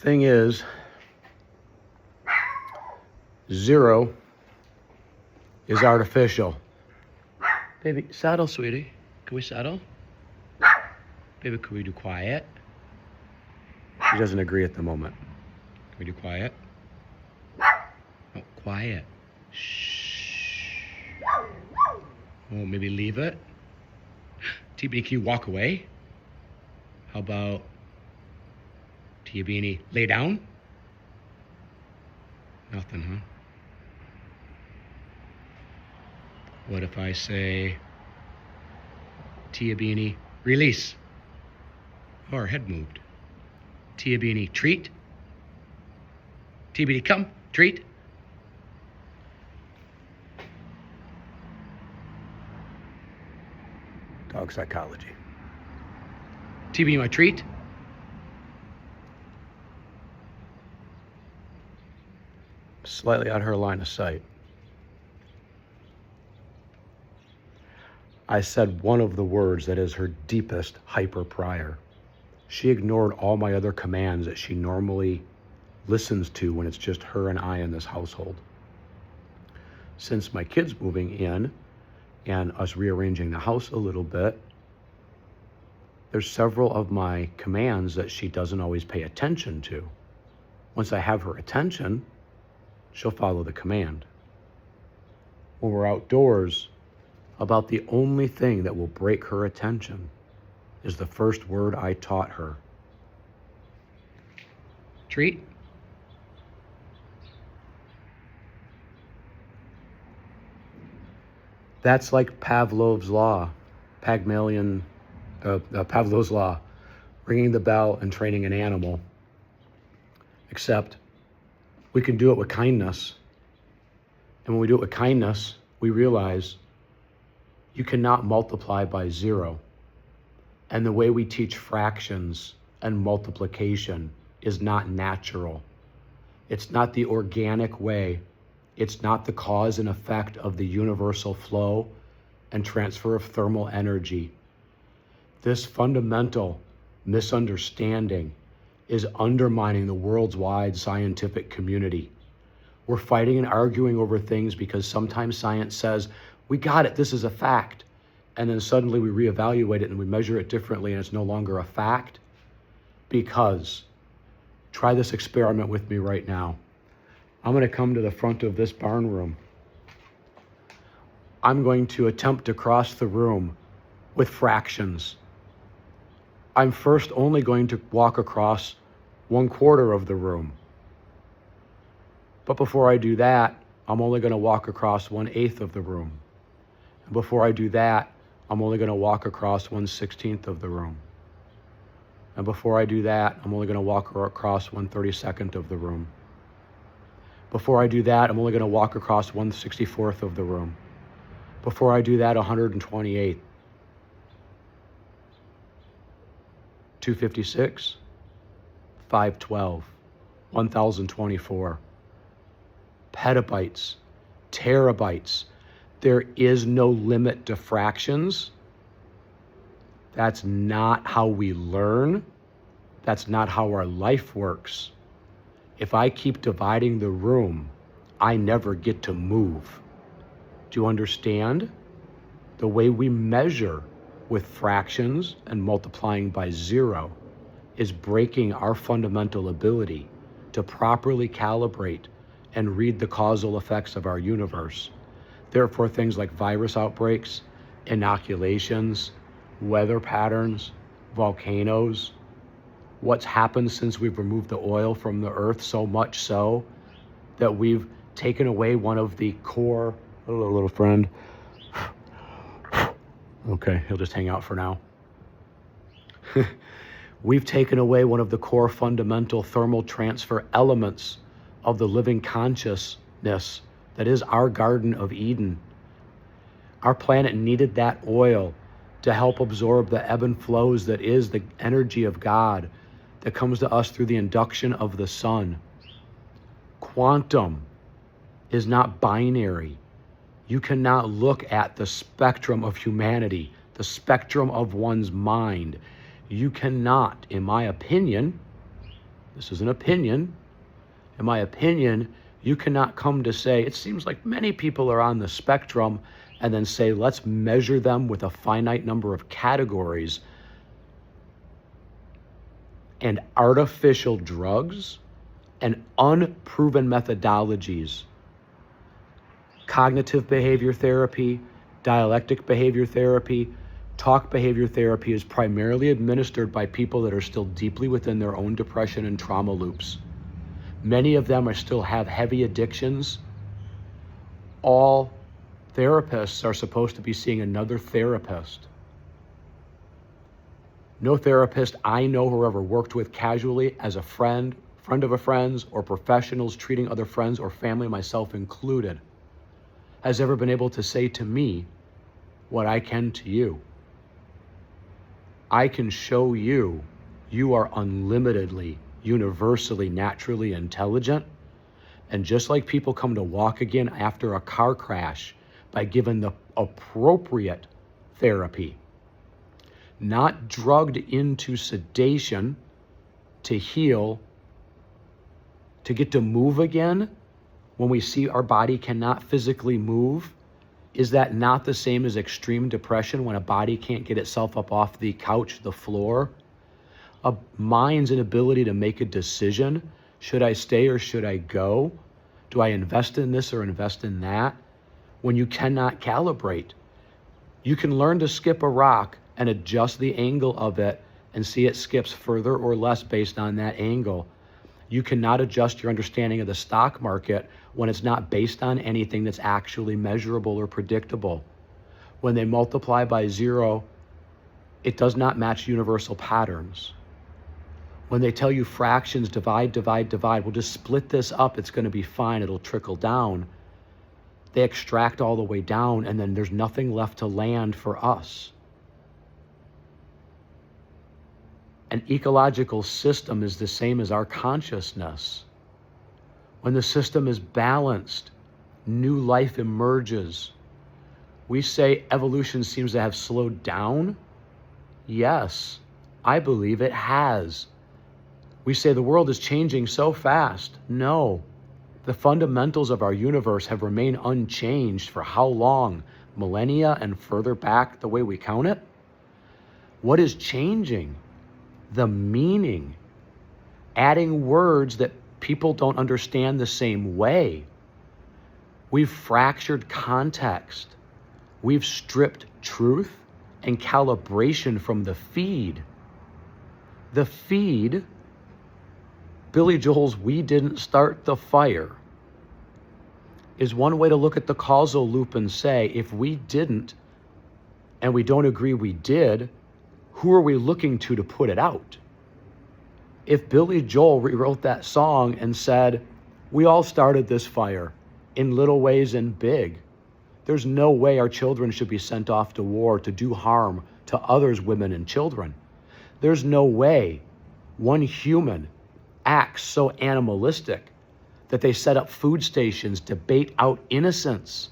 thing is, 0 is artificial. Baby, settle, sweetie. Can we settle? Baby, can we do quiet? She doesn't agree at the moment. Can we do quiet? Oh, quiet. Shh. Oh, maybe leave it. TBD, can you walk away? How about Tia Beanie, lay down? Nothing, huh? What if I say, Tia Beanie, release? Oh, her head moved. Tia Beanie, treat? Tia Beanie, come, treat? Dog psychology. Tia Beanie, my treat? Slightly out of her line of sight. I said one of the words that is her deepest hyper prior. She ignored all my other commands that she normally listens to when it's just her and I in this household. Since my kids moving in and us rearranging the house a little bit, there's several of my commands that she doesn't always pay attention to. Once I have her attention, she'll follow the command. When we're outdoors, about the only thing that will break her attention is the first word I taught her. Treat? That's like Pavlov's law, Pavlov's law, ringing the bell and training an animal. Except we can do it with kindness. And when we do it with kindness, we realize you cannot multiply by 0. And the way we teach fractions and multiplication is not natural. It's not the organic way. It's not the cause and effect of the universal flow and transfer of thermal energy. This fundamental misunderstanding is undermining the world's wide scientific community. We're fighting and arguing over things because sometimes science says, we got it, this is a fact. And then suddenly we reevaluate it and we measure it differently and it's no longer a fact. Because, try this experiment with me right now. I'm gonna come to the front of this barn room. I'm going to attempt to cross the room with fractions. I'm first only going to walk across 1/4 of the room. But before I do that, I'm only gonna walk across 1/8 of the room. And before I do that, I'm only gonna walk across 1/16 of the room. And before I do that, I'm only gonna walk across 1/32 of the room. Before I do that, I'm only gonna walk across 1/64 of the room. Before I do that, 128. 256, 512, 1024. Petabytes, terabytes. There is no limit to fractions. That's not how we learn. That's not how our life works. If I keep dividing the room, I never get to move. Do you understand? The way we measure with fractions and multiplying by 0 is breaking our fundamental ability to properly calibrate and read the causal effects of our universe. Therefore, things like virus outbreaks, inoculations, weather patterns, volcanoes, what's happened since we've removed the oil from the earth, so much so that we've taken away one of the core, hello little friend. Okay, he'll just hang out for now. We've taken away one of the core fundamental thermal transfer elements of the living consciousness that is our Garden of Eden. Our planet needed that oil to help absorb the ebb and flows that is the energy of God that comes to us through the induction of the sun. Quantum is not binary. You cannot look at the spectrum of humanity, the spectrum of one's mind. You cannot, in my opinion, this is an opinion. In my opinion, you cannot come to say, it seems like many people are on the spectrum, and then say, let's measure them with a finite number of categories. And artificial drugs and unproven methodologies. Cognitive behavior therapy, dialectic behavior therapy, talk behavior therapy is primarily administered by people that are still deeply within their own depression and trauma loops. Many of them still have heavy addictions. All therapists are supposed to be seeing another therapist. No therapist I know who ever worked with casually as a friend of a friend's, or professionals treating other friends or family, myself included, has ever been able to say to me what I can to you. I can show you, you are unlimitedly, universally, naturally intelligent. And just like people come to walk again after a car crash by given the appropriate therapy, not drugged into sedation to heal, to get to move again when we see our body cannot physically move. Is that not the same as extreme depression when a body can't get itself up off the couch, the floor? A mind's inability to make a decision. Should I stay or should I go? Do I invest in this or invest in that? When you cannot calibrate. You can learn to skip a rock and adjust the angle of it and see it skips further or less based on that angle. You cannot adjust your understanding of the stock market when it's not based on anything that's actually measurable or predictable. When they multiply by 0, it does not match universal patterns. When they tell you fractions, divide, divide, divide, we'll just split this up, it's going to be fine, it'll trickle down. They extract all the way down, and then there's nothing left to land for us. An ecological system is the same as our consciousness. When the system is balanced, new life emerges. We say evolution seems to have slowed down. Yes, I believe it has. We say the world is changing so fast. No, the fundamentals of our universe have remained unchanged for how long? Millennia and further back the way we count it? What is changing? The meaning. Adding words that people don't understand the same way. We've fractured context. We've stripped truth and calibration from the feed. The feed, Billy Joel's "We Didn't Start the Fire," is one way to look at the causal loop and say, if we didn't, and we don't agree we did, who are we looking to put it out? If Billy Joel rewrote that song and said, we all started this fire in little ways and big, there's no way our children should be sent off to war to do harm to others, women and children. There's no way one human acts so animalistic that they set up food stations to bait out innocents.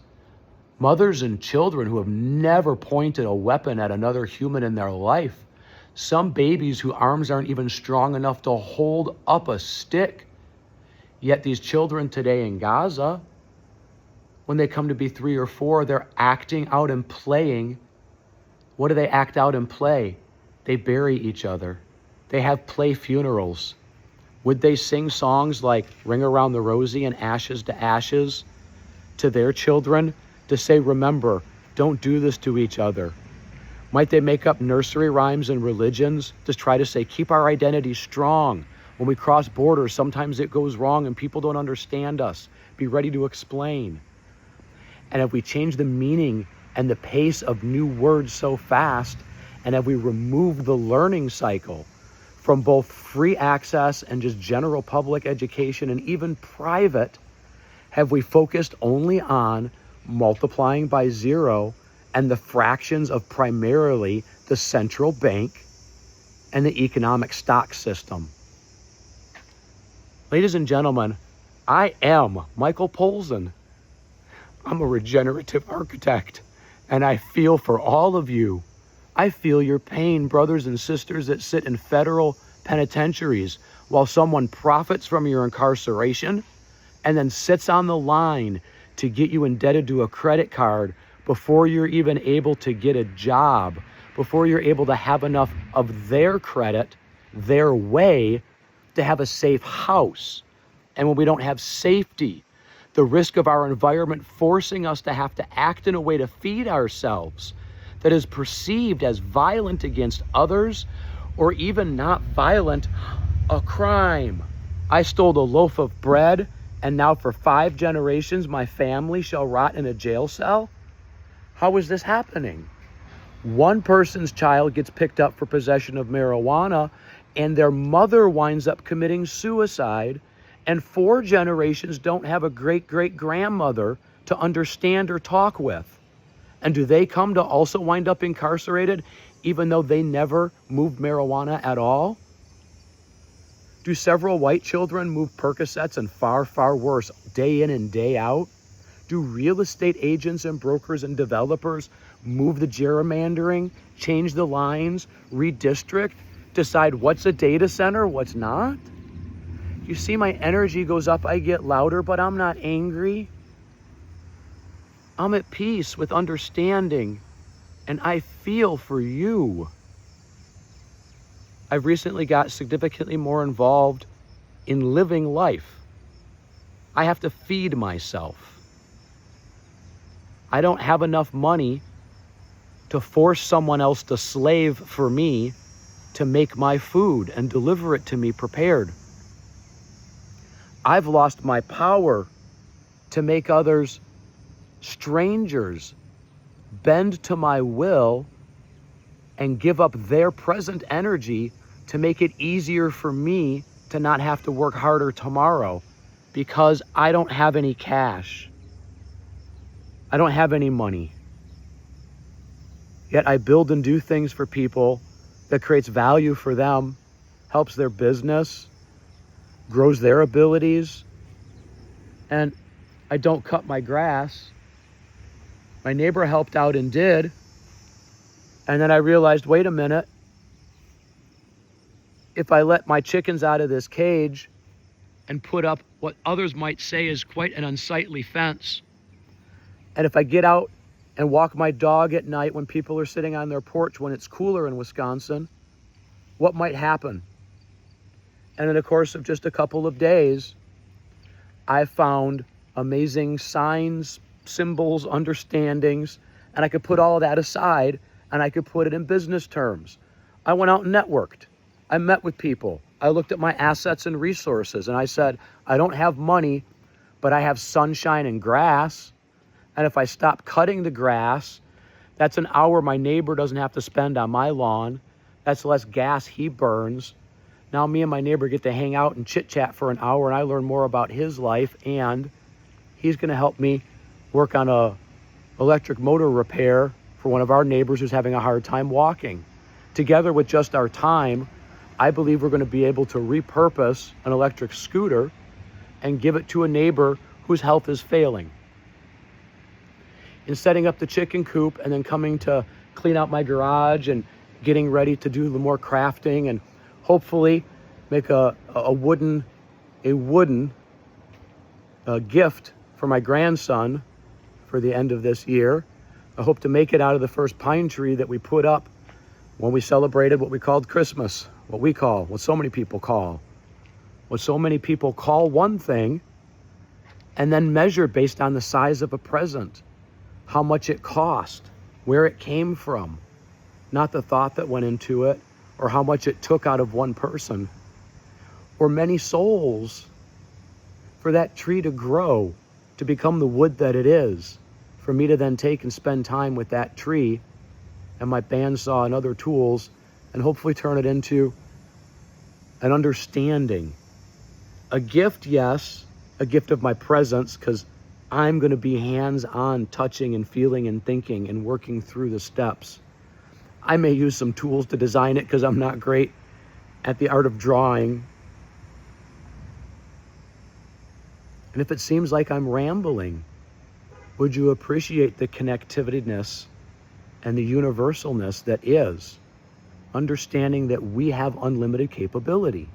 Mothers and children who have never pointed a weapon at another human in their life. Some babies whose arms aren't even strong enough to hold up a stick. Yet these children today in Gaza, when they come to be 3 or 4, they're acting out and playing. What do they act out and play? They bury each other. They have play funerals. Would they sing songs like Ring Around the Rosie and Ashes to Ashes to their children to say, remember, don't do this to each other? Might they make up nursery rhymes and religions to try to say, keep our identity strong? When we cross borders, sometimes it goes wrong and people don't understand us. Be ready to explain. And if we change the meaning and the pace of new words so fast, and if we remove the learning cycle from both free access and just general public education and even private, have we focused only on multiplying by 0 and the fractions of primarily the central bank and the economic stock system? Ladies and gentlemen, I am Michael Polzin. I'm a regenerative architect, and I feel for all of you. I feel your pain, brothers and sisters that sit in federal penitentiaries while someone profits from your incarceration and then sits on the line to get you indebted to a credit card before you're even able to get a job, before you're able to have enough of their credit, their way, to have a safe house. And when we don't have safety, the risk of our environment forcing us to have to act in a way to feed ourselves that is perceived as violent against others, or even not violent, a crime. I stole a loaf of bread, and now for 5 generations my family shall rot in a jail cell? How is this happening? One person's child gets picked up for possession of marijuana, and their mother winds up committing suicide, and 4 generations don't have a great-great-grandmother to understand or talk with. And do they come to also wind up incarcerated even though they never moved marijuana at all? Do several white children move Percocets and far, far worse day in and day out? Do real estate agents and brokers and developers move the gerrymandering, change the lines, redistrict, decide what's a data center, what's not? You see, my energy goes up, I get louder, but I'm not angry. I'm at peace with understanding, and I feel for you. I've recently got significantly more involved in living life. I have to feed myself. I don't have enough money to force someone else to slave for me to make my food and deliver it to me prepared. I've lost my power to make others, strangers, bend to my will and give up their present energy to make it easier for me to not have to work harder tomorrow because I don't have any cash. I don't have any money. Yet I build and do things for people that creates value for them, helps their business, grows their abilities, and I don't cut my grass. My neighbor helped out and did, and then I realized, wait a minute, if I let my chickens out of this cage and put up what others might say is quite an unsightly fence, and if I get out and walk my dog at night when people are sitting on their porch when it's cooler in Wisconsin, what might happen? And in the course of just a couple of days, I found amazing signs, symbols, understandings, and I could put all of that aside and I could put it in business terms. I went out and networked. I met with people. I looked at my assets and resources and I said, I don't have money, but I have sunshine and grass. And if I stop cutting the grass, that's an hour my neighbor doesn't have to spend on my lawn. That's less gas he burns. Now me and my neighbor get to hang out and chit chat for an hour and I learn more about his life, and he's gonna help me work on a electric motor repair for one of our neighbors who's having a hard time walking. Together with just our time, I believe we're gonna be able to repurpose an electric scooter and give it to a neighbor whose health is failing. In setting up the chicken coop and then coming to clean out my garage and getting ready to do the more crafting and hopefully make a wooden gift for my grandson for the end of this year. I hope to make it out of the first pine tree that we put up when we celebrated what we called Christmas, what so many people call one thing and then measure based on the size of a present, how much it cost, where it came from, not the thought that went into it, or how much it took out of one person, or many souls for that tree to grow, to become the wood that it is, for me to then take and spend time with that tree and my bandsaw and other tools and hopefully turn it into an understanding. A gift, yes, a gift of my presence, because I'm going to be hands-on touching and feeling and thinking and working through the steps. I may use some tools to design it because I'm not great at the art of drawing. And if it seems like I'm rambling, would you appreciate the connectivityness and the universalness that is understanding that we have unlimited capability?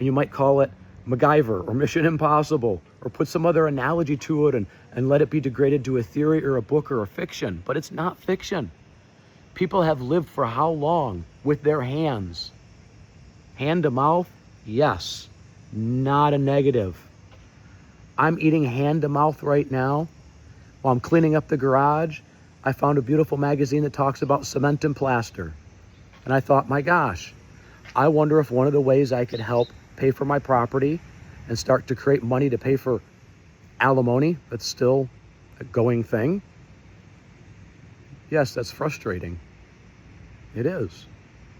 And you might call it MacGyver or Mission Impossible, or put some other analogy to it and let it be degraded to a theory or a book or a fiction. But it's not fiction. People have lived for how long with their hands? Hand to mouth? Yes. Not a negative. I'm eating hand to mouth right now. While I'm cleaning up the garage, I found a beautiful magazine that talks about cement and plaster. And I thought, my gosh, I wonder if one of the ways I could help pay for my property and start to create money to pay for alimony, that's still a going thing. Yes, that's frustrating. It is.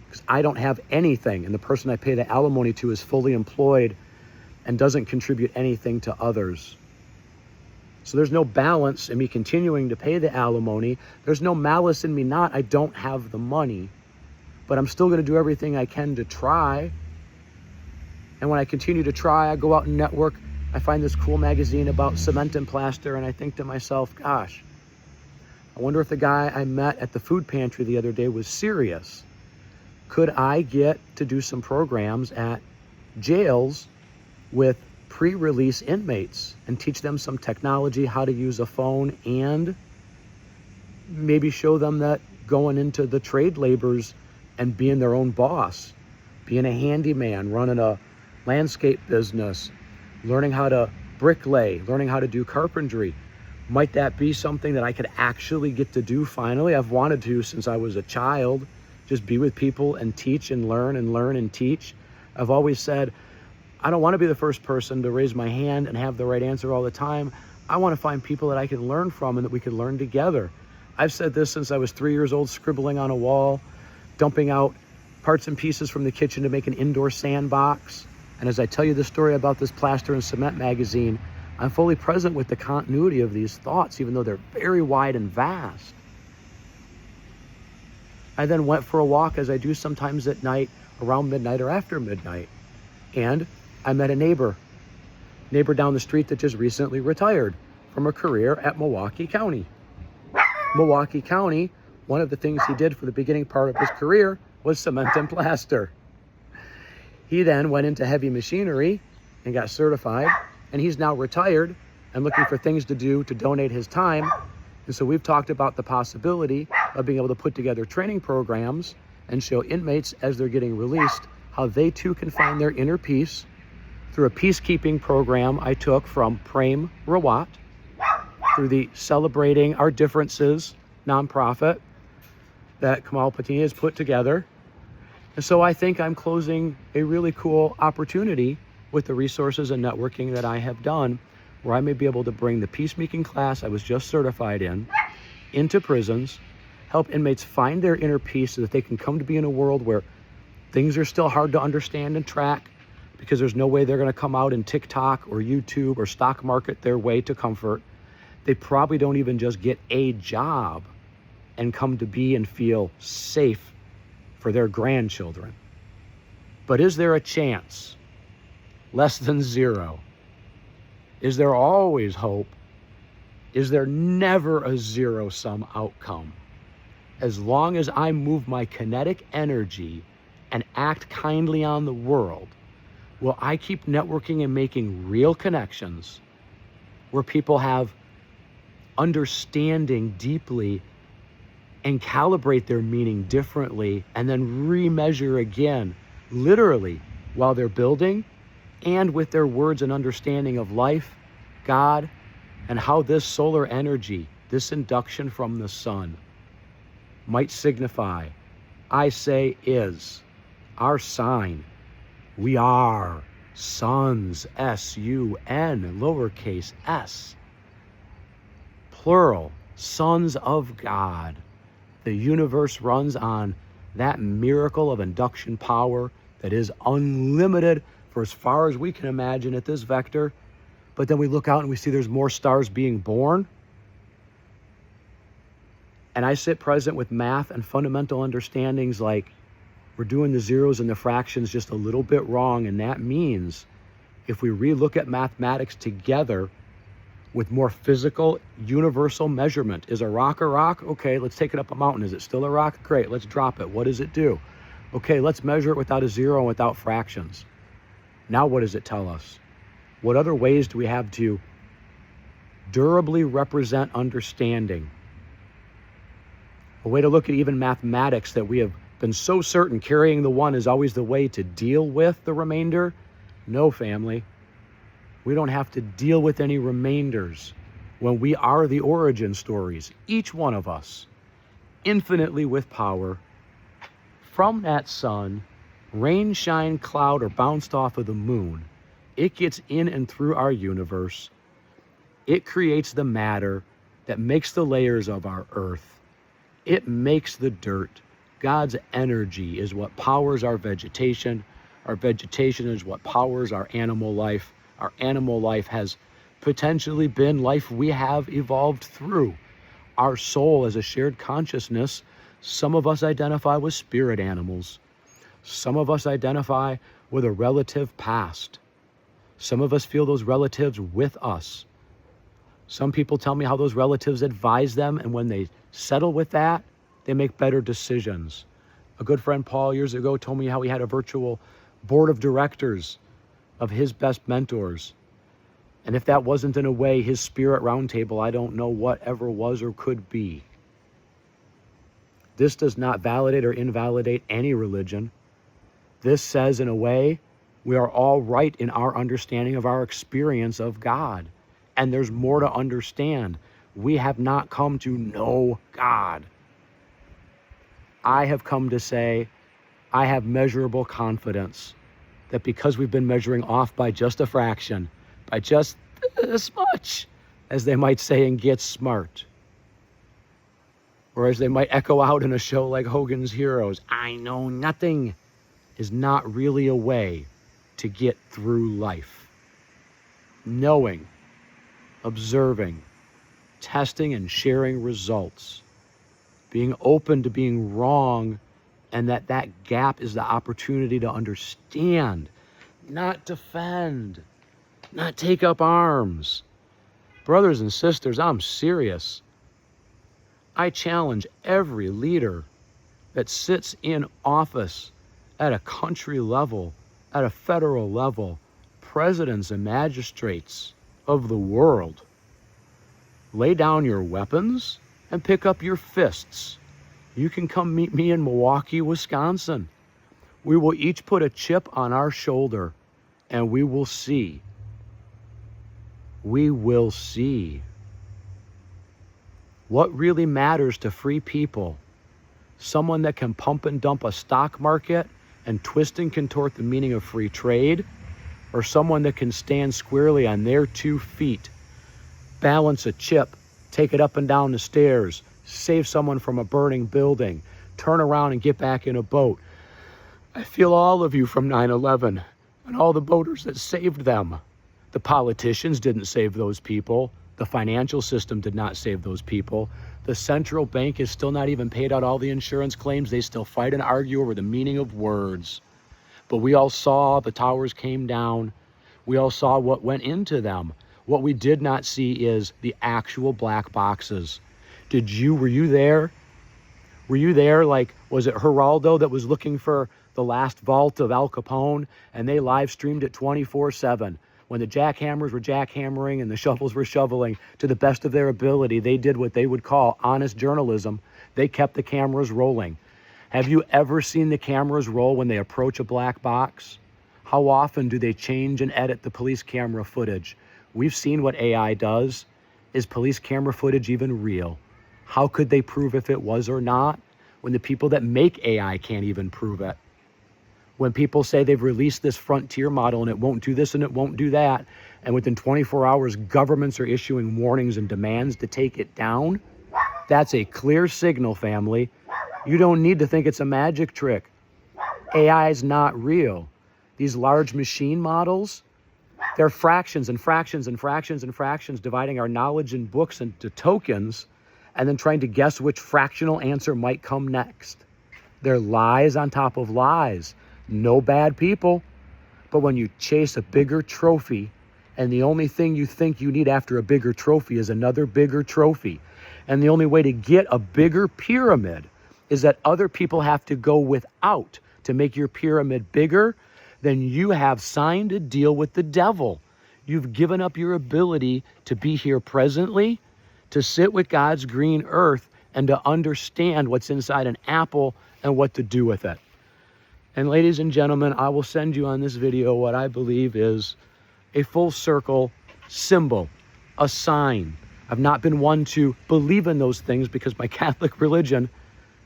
Because I don't have anything, and the person I pay the alimony to is fully employed and doesn't contribute anything to others. So there's no balance in me continuing to pay the alimony. There's no malice in me not. I don't have the money, but I'm still going to do everything I can to try. And when I continue to try, I go out and network. I find this cool magazine about cement and plaster, and I think to myself, gosh, I wonder if the guy I met at the food pantry the other day was serious. Could I get to do some programs at jails with pre-release inmates and teach them some technology, how to use a phone, and maybe show them that going into the trade labors and being their own boss, being a handyman, running a landscape business, learning how to bricklay, learning how to do carpentry. Might that be something that I could actually get to do finally? I've wanted to since I was a child, just be with people and teach and learn and teach. I've always said, I don't want to be the first person to raise my hand and have the right answer all the time. I want to find people that I can learn from and that we can learn together. I've said this since I was 3 years old, scribbling on a wall, dumping out parts and pieces from the kitchen to make an indoor sandbox. And as I tell you the story about this plaster and cement magazine, I'm fully present with the continuity of these thoughts, even though they're very wide and vast. I then went for a walk, as I do sometimes at night, around midnight or after midnight. And I met a neighbor down the street that just recently retired from a career at Milwaukee County. Milwaukee County, one of the things he did for the beginning part of his career was cement and plaster. He then went into heavy machinery and got certified, and he's now retired and looking for things to do to donate his time. And so we've talked about the possibility of being able to put together training programs and show inmates as they're getting released how they too can find their inner peace through a peacekeeping program I took from Prem Rawat, through the Celebrating Our Differences nonprofit that Kamal Patini has put together. And so I think I'm closing a really cool opportunity with the resources and networking that I have done, where I may be able to bring the peacemaking class I was just certified in into prisons, help inmates find their inner peace so that they can come to be in a world where things are still hard to understand and track, because there's no way they're going to come out in TikTok or YouTube or stock market their way to comfort. They probably don't even just get a job and come to be and feel safe for their grandchildren. But is there a chance? Less than zero. Is there always hope? Is there never a zero-sum outcome? As long as I move my kinetic energy and act kindly on the world, will I keep networking and making real connections where people have understanding deeply and calibrate their meaning differently and then remeasure again, literally, while they're building and with their words and understanding of life, God, and how this solar energy, this induction from the sun, might signify, I say is, our sign. We are sons, S-U-N, lowercase s, plural, sons of God. The universe runs on that miracle of induction power that is unlimited for as far as we can imagine at this vector. But then we look out and we see there's more stars being born. And I sit present with math and fundamental understandings like we're doing the zeros and the fractions just a little bit wrong. And that means if we relook at mathematics together with more physical, universal measurement, is a rock a rock? Okay, let's take it up a mountain. Is it still a rock? Great, let's drop it. What does it do? Okay, let's measure it without a zero and without fractions. Now what does it tell us? What other ways do we have to durably represent understanding? A way to look at even mathematics that we have been so certain carrying the one is always the way to deal with the remainder. No, family. We don't have to deal with any remainders when we are the origin stories, each one of us, infinitely with power. From that sun, rain, shine, cloud, or bounced off of the moon, it gets in and through our universe. It creates the matter that makes the layers of our earth. It makes the dirt. God's energy is what powers our vegetation. Our vegetation is what powers our animal life. Our animal life has potentially been life we have evolved through. Our soul as a shared consciousness, some of us identify with spirit animals. Some of us identify with a relative past. Some of us feel those relatives with us. Some people tell me how those relatives advise them, and when they settle with that, they make better decisions. A good friend, Paul, years ago told me how he had a virtual board of directors of his best mentors. And if that wasn't in a way his spirit roundtable, I don't know what ever was or could be. This does not validate or invalidate any religion. This says, in a way, we are all right in our understanding of our experience of God. And there's more to understand. We have not come to know God. I have come to say, I have measurable confidence that because we've been measuring off by just a fraction, by just this much, as they might say in Get Smart, or as they might echo out in a show like Hogan's Heroes, I know nothing, is not really a way to get through life. Knowing, observing, testing and sharing results, being open to being wrong, and that gap is the opportunity to understand, not defend, not take up arms. Brothers and sisters, I'm serious. I challenge every leader that sits in office at a country level, at a federal level, presidents and magistrates of the world. Lay down your weapons and pick up your fists. You can come meet me in Milwaukee, Wisconsin. We will each put a chip on our shoulder and we will see. We will see. What really matters to free people? Someone that can pump and dump a stock market and twist and contort the meaning of free trade? Or someone that can stand squarely on their 2 feet, balance a chip, take it up and down the stairs, save someone from a burning building, turn around and get back in a boat? I feel all of you from 9/11 and all the boaters that saved them. The politicians didn't save those people. The financial system did not save those people. The central bank has still not even paid out all the insurance claims. They still fight and argue over the meaning of words. But we all saw the towers came down. We all saw what went into them. What we did not see is the actual black boxes. Were you there? Were you there? Like, was it Geraldo that was looking for the last vault of Al Capone, and they live streamed it 24/7? When the jackhammers were jackhammering and the shovels were shoveling to the best of their ability, they did what they would call honest journalism. They kept the cameras rolling. Have you ever seen the cameras roll when they approach a black box? How often do they change and edit the police camera footage? We've seen what AI does. Is police camera footage even real? How could they prove if it was or not when the people that make AI can't even prove it? When people say they've released this frontier model and it won't do this and it won't do that, and within 24 hours, governments are issuing warnings and demands to take it down, that's a clear signal, family. You don't need to think it's a magic trick. AI is not real. These large machine models, they're fractions and fractions and fractions and fractions, dividing our knowledge in books into tokens and then trying to guess which fractional answer might come next. They're lies on top of lies. No bad people. But when you chase a bigger trophy and the only thing you think you need after a bigger trophy is another bigger trophy, and the only way to get a bigger pyramid is that other people have to go without to make your pyramid bigger, then you have signed a deal with the devil. You've given up your ability to be here presently, to sit with God's green earth, and to understand what's inside an apple and what to do with it. And ladies and gentlemen, I will send you on this video what I believe is a full circle symbol, a sign. I've not been one to believe in those things because my Catholic religion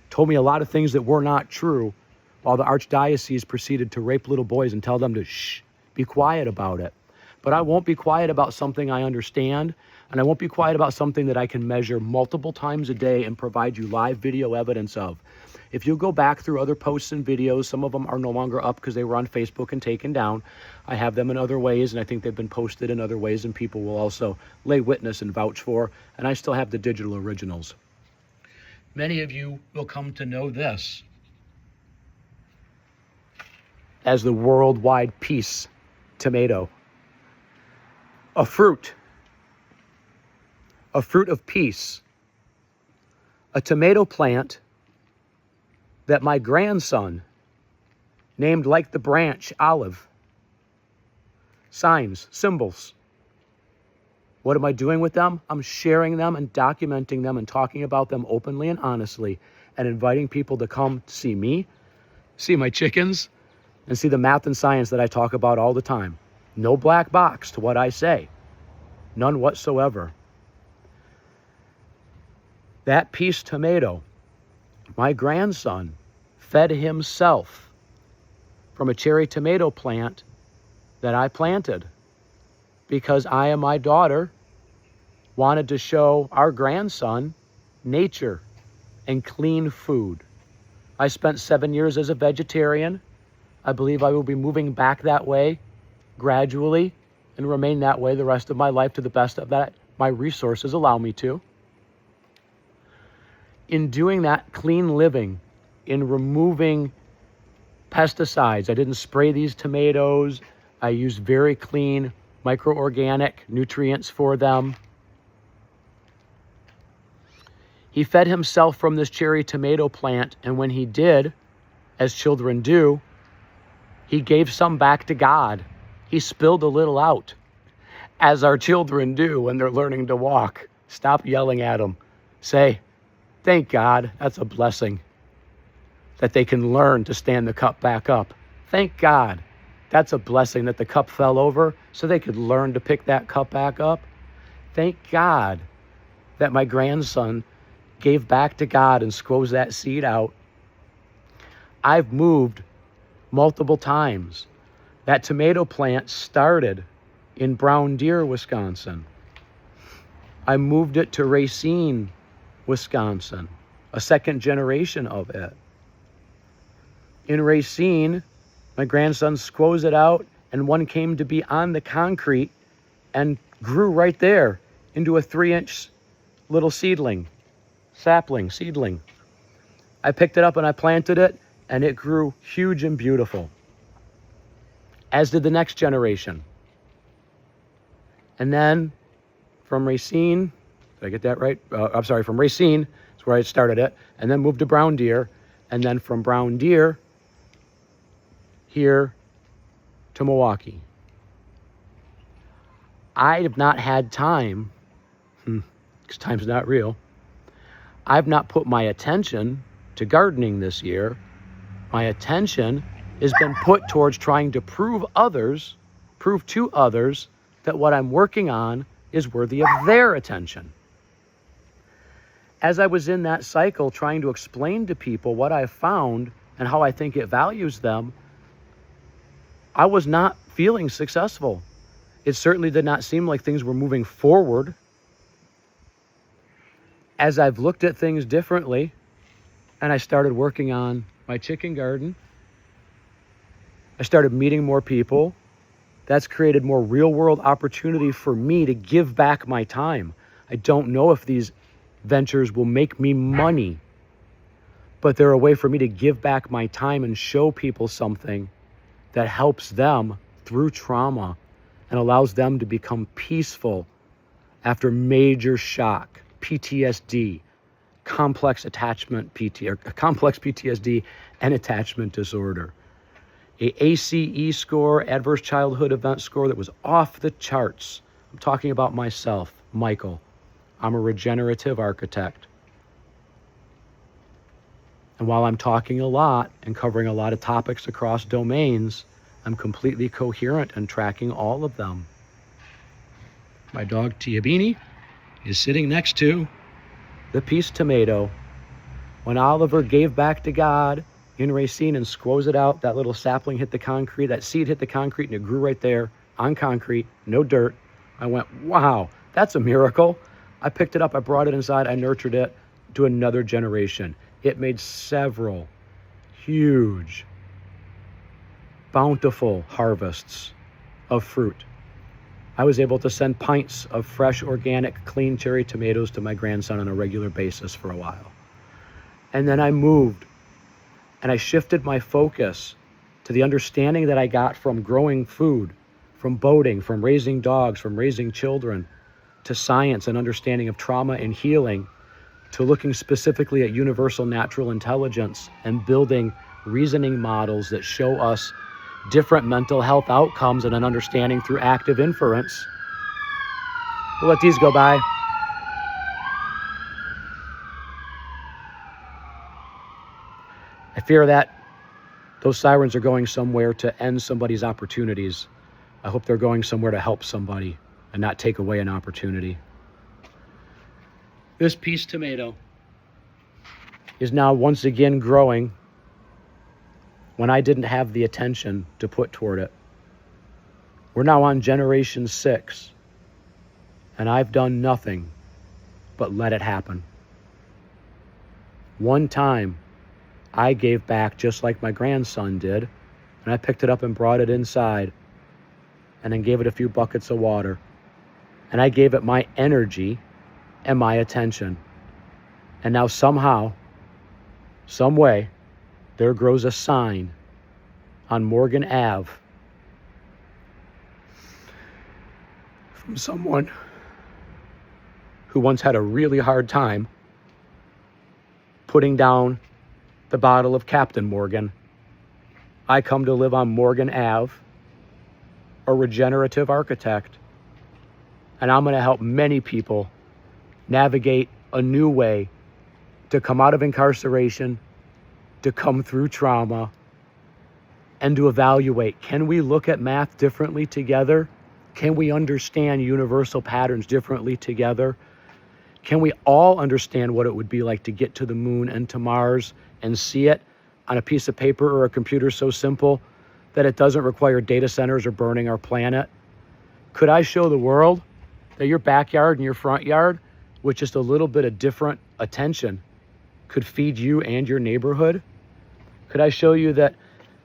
told me a lot of things that were not true, while the archdiocese proceeded to rape little boys and tell them to shh, be quiet about it. But I won't be quiet about something I understand, and I won't be quiet about something that I can measure multiple times a day and provide you live video evidence of. If you go back through other posts and videos, some of them are no longer up because they were on Facebook and taken down. I have them in other ways, and I think they've been posted in other ways, and people will also lay witness and vouch for, and I still have the digital originals. Many of you will come to know this as the worldwide peace tomato. A fruit of peace, a tomato plant that my grandson named like the branch olive. Signs, symbols. What am I doing with them? I'm sharing them and documenting them and talking about them openly and honestly, and inviting people to come see me, see my chickens, and see the math and science that I talk about all the time. No black box to what I say. None whatsoever. That peace tomato, my grandson fed himself from a cherry tomato plant that I planted because I and my daughter wanted to show our grandson nature and clean food. I spent 7 years as a vegetarian. I believe I will be moving back that way gradually and remain that way the rest of my life to the best of that my resources allow me to. In doing that clean living, in removing pesticides, I didn't spray these tomatoes. I used very clean microorganic nutrients for them. He fed himself from this cherry tomato plant, and when he did, as children do, he gave some back to God. He spilled a little out, as our children do when they're learning to walk. Stop yelling at them. Say, thank God, that's a blessing, that they can learn to stand the cup back up. Thank God, that's a blessing that the cup fell over so they could learn to pick that cup back up. Thank God that my grandson gave back to God and squoze that seed out. I've moved multiple times. That tomato plant started in Brown Deer, Wisconsin. I moved it to Racine, Wisconsin, a second generation of it. In Racine, my grandson squoze it out, and one came to be on the concrete and grew right there into a 3-inch little seedling. I picked it up and I planted it, and it grew huge and beautiful, as did the next generation. And then from Racine, did I get that right? From Racine is where I started it, and then moved to Brown Deer, and then from Brown Deer here to Milwaukee. I have not had time, because time's not real. I've not put my attention to gardening this year. My attention has been put towards trying to prove to others that what I'm working on is worthy of their attention. As I was in that cycle trying to explain to people what I found and how I think it values them, I was not feeling successful. It certainly did not seem like things were moving forward. As I've looked at things differently, and I started working on my chicken garden, I started meeting more people. That's created more real-world opportunity for me to give back my time. I don't know if these ventures will make me money, but they're a way for me to give back my time and show people something that helps them through trauma and allows them to become peaceful after major shock, PTSD, complex PTSD and attachment disorder. a ACE score, adverse childhood event score, that was off the charts. I'm talking about myself, Michael. I'm a regenerative architect. And while I'm talking a lot and covering a lot of topics across domains, I'm completely coherent and tracking all of them. My dog Tiabini is sitting next to the peace tomato. When Oliver gave back to God in Racine and squoze it out, that little sapling hit the concrete, that seed hit the concrete, and it grew right there on concrete, no dirt. I went, wow, that's a miracle. I picked it up, I brought it inside, I nurtured it to another generation. It made several huge, bountiful harvests of fruit. I was able to send pints of fresh, organic, clean cherry tomatoes to my grandson on a regular basis for a while. And then I moved and I shifted my focus to the understanding that I got from growing food, from boating, from raising dogs, from raising children, to science and understanding of trauma and healing, to looking specifically at universal natural intelligence and building reasoning models that show us different mental health outcomes and an understanding through active inference. We'll let these go by. I fear that those sirens are going somewhere to end somebody's opportunities. I hope they're going somewhere to help somebody and not take away an opportunity. This peace tomato is now once again growing when I didn't have the attention to put toward it. We're now on generation 6, and I've done nothing but let it happen. One time, I gave back just like my grandson did, and I picked it up and brought it inside, and then gave it a few buckets of water, and I gave it my energy and my attention. And now somehow, some way, there grows a sign on Morgan Ave from someone who once had a really hard time putting down the bottle of Captain Morgan. I come to live on Morgan Ave, a regenerative architect, and I'm going to help many people navigate a new way to come out of incarceration, to come through trauma, and to evaluate, can we look at math differently together? Can we understand universal patterns differently together? Can we all understand what it would be like to get to the moon and to Mars and see it on a piece of paper or a computer so simple that it doesn't require data centers or burning our planet? Could I show the world that your backyard and your front yard, with just a little bit of different attention, could feed you and your neighborhood? Could I show you that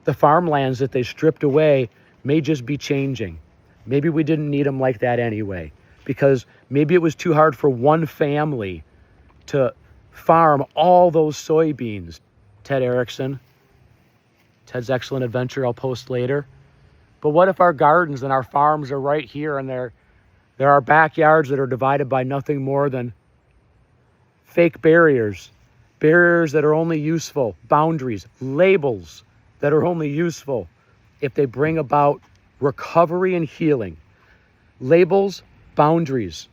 the farmlands that they stripped away may just be changing? Maybe we didn't need them like that anyway, because maybe it was too hard for one family to farm all those soybeans. Ted Erickson, Ted's Excellent Adventure, I'll post later. But what if our gardens and our farms are right here, and there are backyards that are divided by nothing more than fake barriers that are only useful, boundaries, labels that are only useful if they bring about recovery and healing. Labels, boundaries,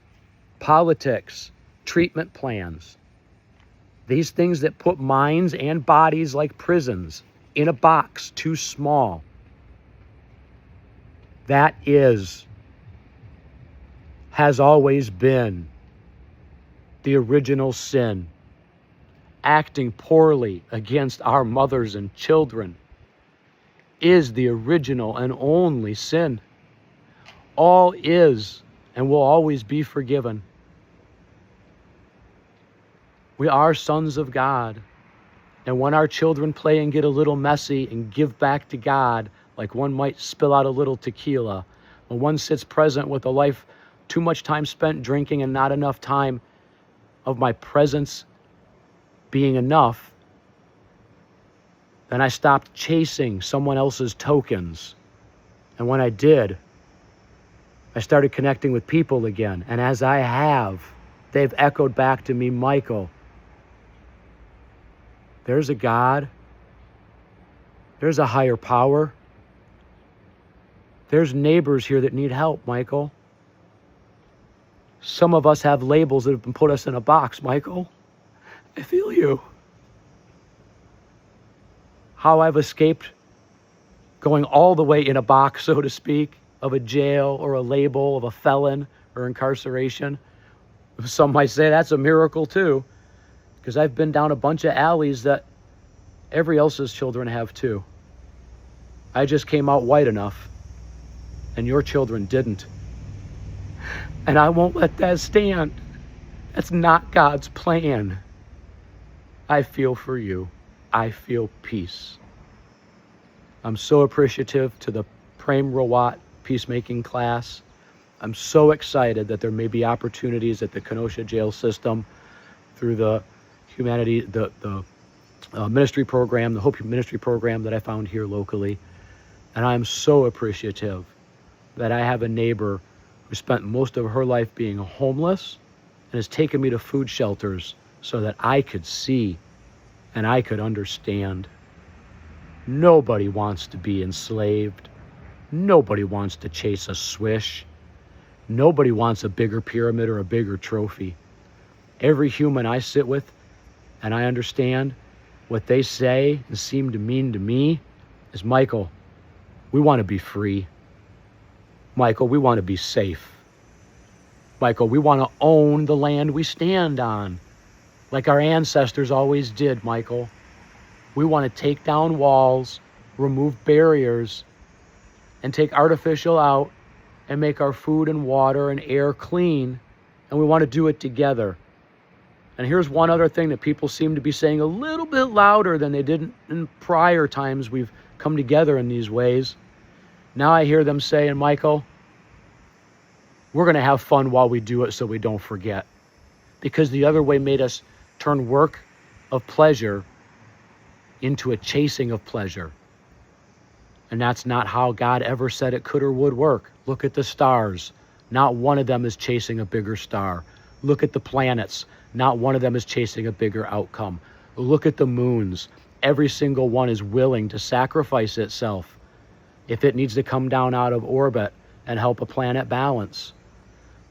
politics, treatment plans. These things that put minds and bodies like prisons in a box too small. That has always been the original sin. Acting poorly against our mothers and children is the original and only sin. All is and will always be forgiven. We are sons of God. And when our children play and get a little messy and give back to God, like one might spill out a little tequila, when one sits present with a life, too much time spent drinking and not enough time of my presence being enough, then I stopped chasing someone else's tokens. And when I did, I started connecting with people again. And as I have, they've echoed back to me, Michael, there's a God, there's a higher power, There's neighbors here that need help, Michael. Some of us have labels that have been put us in a box, Michael. I feel you. How I've escaped going all the way in a box, so to speak, of a jail or a label of a felon or incarceration. Some might say that's a miracle too, because I've been down a bunch of alleys that every else's children have too. I just came out white enough, and your children didn't. And I won't let that stand. That's not God's plan. I feel for you. I feel peace. I'm so appreciative to the Prem Rawat peacemaking class. I'm so excited that there may be opportunities at the Kenosha jail system through the ministry program, the Hope Ministry program that I found here locally. And I'm so appreciative that I have a neighbor who spent most of her life being homeless and has taken me to food shelters so that I could see and I could understand. Nobody wants to be enslaved. Nobody wants to chase a swish. Nobody wants a bigger pyramid or a bigger trophy. Every human I sit with and I understand what they say and seem to mean to me is, Michael, we want to be free. Michael, we want to be safe. Michael, we want to own the land we stand on, like our ancestors always did, Michael. We want to take down walls, remove barriers, and take artificial out and make our food and water and air clean, and we want to do it together. And here's one other thing that people seem to be saying a little bit louder than they did in prior times we've come together in these ways. Now I hear them saying, Michael, we're going to have fun while we do it so we don't forget. Because the other way made us turn work of pleasure into a chasing of pleasure. And that's not how God ever said it could or would work. Look at the stars. Not one of them is chasing a bigger star. Look at the planets. Not one of them is chasing a bigger outcome. Look at the moons. Every single one is willing to sacrifice itself if it needs to come down out of orbit and help a planet balance.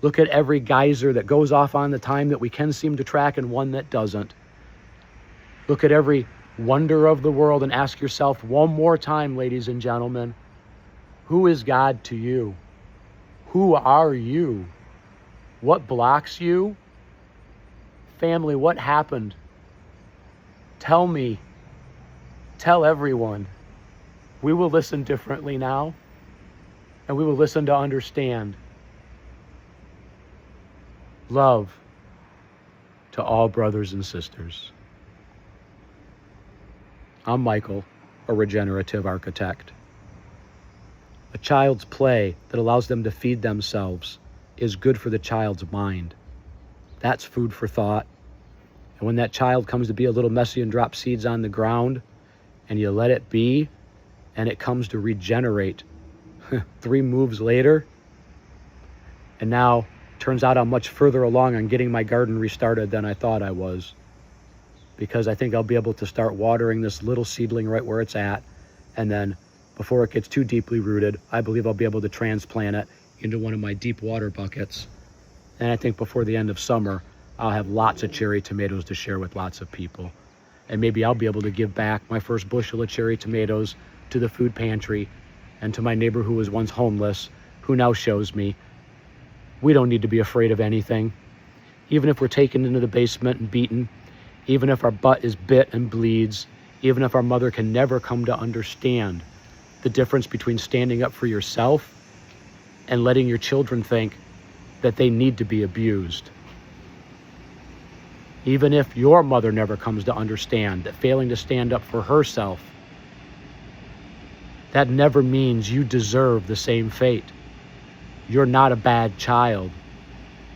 Look at every geyser that goes off on the time that we can seem to track and one that doesn't. Look at every wonder of the world and ask yourself one more time, ladies and gentlemen, who is God to you? Who are you? What blocks you? Family, what happened? Tell me. Tell everyone. We will listen differently now, and we will listen to understand. Love to all brothers and sisters. I'm Michael, a regenerative architect. A child's play that allows them to feed themselves is good for the child's mind. That's food for thought. And when that child comes to be a little messy and drops seeds on the ground, and you let it be, and it comes to regenerate 3 moves later, and now turns out I'm much further along on getting my garden restarted than I thought I was, because I think I'll be able to start watering this little seedling right where it's at, and then before it gets too deeply rooted, I believe I'll be able to transplant it into one of my deep water buckets. And I think before the end of summer, I'll have lots of cherry tomatoes to share with lots of people. And maybe I'll be able to give back my first bushel of cherry tomatoes to the food pantry and to my neighbor who was once homeless, who now shows me we don't need to be afraid of anything. Even if we're taken into the basement and beaten, even if our butt is bit and bleeds, even if our mother can never come to understand the difference between standing up for yourself and letting your children think that they need to be abused. Even if your mother never comes to understand that failing to stand up for herself, that never means you deserve the same fate. You're not a bad child.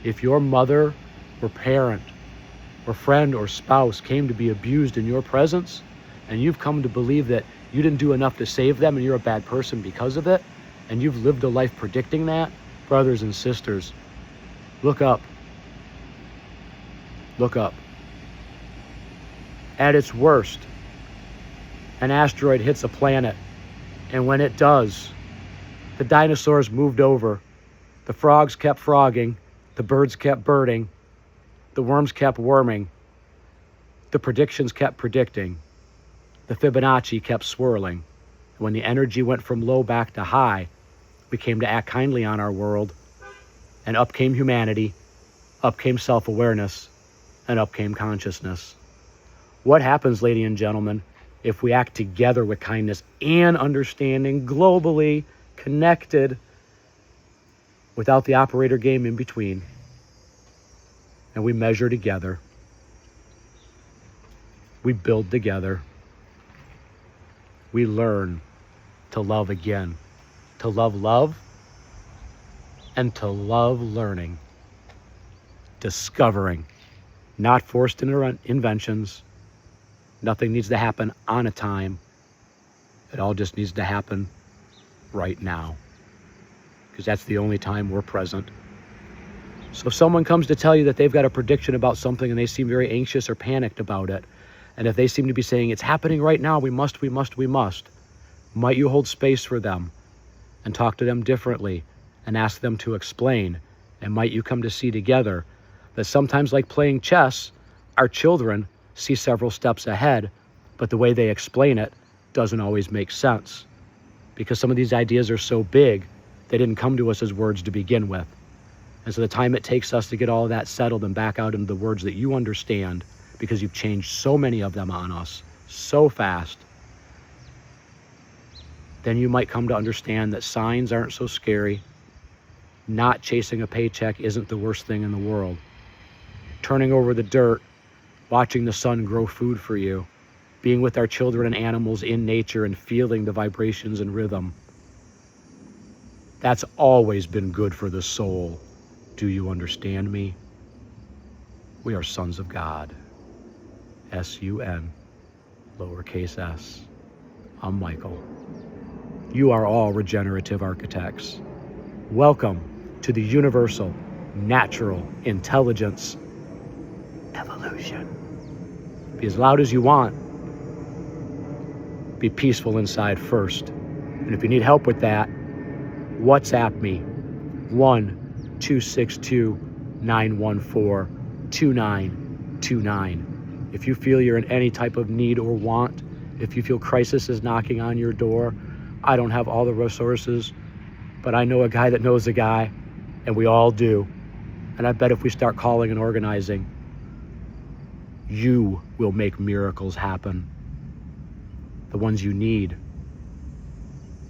If your mother or parent or friend or spouse came to be abused in your presence, and you've come to believe that you didn't do enough to save them and you're a bad person because of it, and you've lived a life predicting that, brothers and sisters, look up. Look up. At its worst, an asteroid hits a planet, and when it does, The dinosaurs moved over. The frogs kept frogging. The birds kept birding. The worms kept worming. The predictions kept predicting. The Fibonacci kept swirling. When the energy went from low back to high, we came to act kindly on our world. And up came humanity. Up came self-awareness. And up came consciousness. What happens, ladies and gentlemen, if we act together with kindness and understanding, globally connected, without the operator game in between, and we measure together, we build together, we learn to love again, to love, and to love learning, discovering, not forced inventions. Nothing needs to happen on a time. It all just needs to happen right now, because that's the only time we're present. So if someone comes to tell you that they've got a prediction about something and they seem very anxious or panicked about it, and if they seem to be saying it's happening right now, we must, might you hold space for them and talk to them differently and ask them to explain? And might you come to see together that sometimes, like playing chess, our children see several steps ahead, but the way they explain it doesn't always make sense, because some of these ideas are so big, they didn't come to us as words to begin with. And so the time it takes us to get all of that settled and back out into the words that you understand, because you've changed so many of them on us so fast, then you might come to understand that signs aren't so scary. Not chasing a paycheck isn't the worst thing in the world. Turning over the dirt, watching the sun grow food for you, being with our children and animals in nature and feeling the vibrations and rhythm, that's always been good for the soul. Do you understand me? We are sons of God. S-U-N, lowercase s. I'm Michael. You are all regenerative architects. Welcome to the universal, natural intelligence evolution. Be as loud as you want. Be peaceful inside first. And if you need help with that, WhatsApp me, 1-262-914-2929. If you feel you're in any type of need or want, if you feel crisis is knocking on your door, I don't have all the resources, but I know a guy that knows a guy, and we all do. And I bet if we start calling and organizing, you will make miracles happen. The ones you need,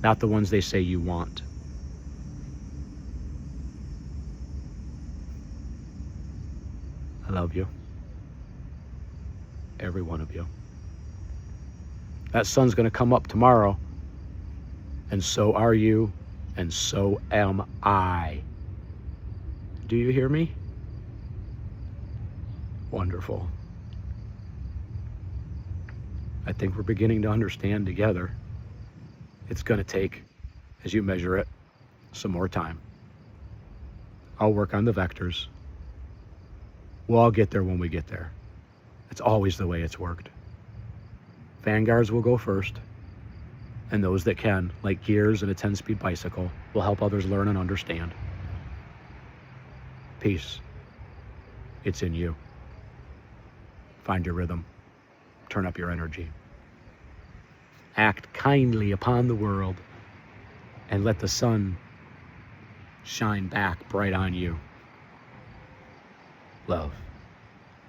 not the ones they say you want. I love you. Every one of you. That sun's going to come up tomorrow, and so are you, and so am I. Do you hear me? Wonderful. I think we're beginning to understand together. It's going to take, as you measure it, some more time. I'll work on the vectors. We'll all get there when we get there. It's always the way it's worked. Vanguards will go first, and those that can, like gears and a 10-speed bicycle, will help others learn and understand. Peace. It's in you. Find your rhythm. Turn up your energy. Act kindly upon the world, and let the sun shine back bright on you. Love.